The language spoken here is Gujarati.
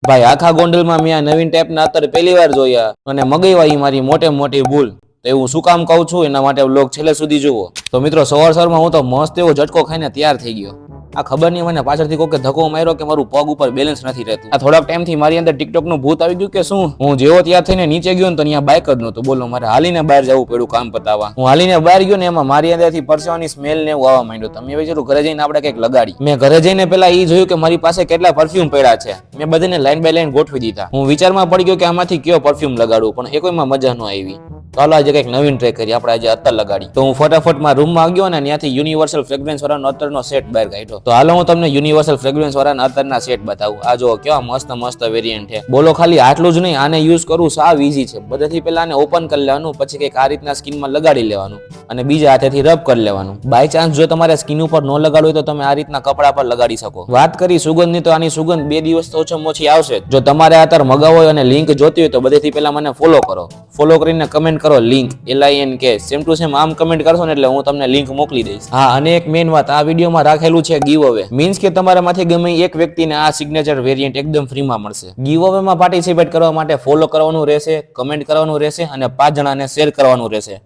ભાઈ આખા ગોંડલમાં મેં આ નવીન ટાઈપના અત્યારે પહેલી વાર જોયા અને મગાવ્યા એ મારી મોટે મોટી ભૂલ. તો એવું શું કામ કહું છું એના માટે વ્લોગ છેલ્લે સુધી જુઓ. તો મિત્રો સવારમાં હું તો મસ્ત એવો ઝટકો ખાઈને તૈયાર થઈ ગયો. આ ખબર નહીં મને પાછળથી કોઈ ધક્કો માર્યો કે મારું પગ ઉપર બેલેન્સ નથી રહેતું. આ થોડાક ટાઈમથી મારી અંદર ટિકટોક નું ભૂત આવી ગયું કે શું. હું જેવો તૈયાર થઈને નીચે ગયો ને તો અહીંયા બાઇક જ નહોતું. બોલો મારે હાલીને બહાર જવું પડ્યું કામ પતાવવા. હું હાલીને બહાર ગયો ને એમાં મારી અંદરથી પરસેવાની સ્મેલ ને એવું આવવા માંડ્યું. તમે વિચારું ઘરે જઈને આપણે કંઈક લગાડી. મેં ઘરે જઈને પેલા એ જોયું કે મારી પાસે કેટલા પરફ્યુમ પડ્યા છે. મેં બધાને લાઈન બાય લાઈન ગોઠવી દીધા. હું વિચારમાં પડી ગયો કે આમાંથી કયો પરફ્યુમ લગાડવું, પણ એ કોઈમાં મજા ન આવી. ચાલો આજે કંઈક નવીન ટ્રાય કરીએ, આપણે આજે અત્તર લગાડી. તો હું ફટાફટ માં રૂમમાં ગયો ને ત્યાંથી યુનિવર્સલ ફ્રેગ્રન્સ વાળાનો અત્તરનો સેટ બહાર કાઢ્યો. તો હાલો હું તમને યુનિવર્સલ ફ્રેગ્રન્સ વાળાના અત્તરના સેટ બતાવું. આ જો કેવા મસ્ત મસ્ત વેરિયન્ટ છે. બોલો ખાલી આટલું જ નહીં, આને યુઝ કરવું સાવ ઈઝી છે. બધાથી પહેલા આને ઓપન કરી લેવાનું, પછી કંઈક આ રીતના સ્કિનમાં લગાડી લેવાનું અને બીજા હાથેથી રબ કરી લેવાનું. બાય ચાન્સ જો તમારે સ્કિન ઉપર ન લગાડવું હોય તો તમે આ રીતના કપડા પર લગાડી શકો. વાત કરી સુગંધની, તો આની સુગંધ 2 દિવસ તો ઓછામાં ઓછી આવશે. જો તમારે અત્તર મગાવો હોય અને લિંક જોતી હોય તો બધેથી પહેલા મને ફોલો કરો. ફોલો કરીને કમેન્ટ કરો link LINK same to same આમ કમેન્ટ કરશો ને એટલે હું તમને લિંક મોકલી દઈશ. હા, અને એક મેઇન વાત, આ વિડીયોમાં રાખેલું છે ગીવ અવે. મીન્સ કે તમારામાંથી ગમે એક વ્યક્તિને આ સિગ્નેચર વેરિયન્ટ એકદમ ફ્રીમાં મળશે. ગીવ અવેમાં પાર્ટિસિપેટ કરવા માટે ફોલો કરવાનું રહેશે, કમેન્ટ કરવાનું રહેશે અને 5 જણાને શેર કરવાનું રહેશે.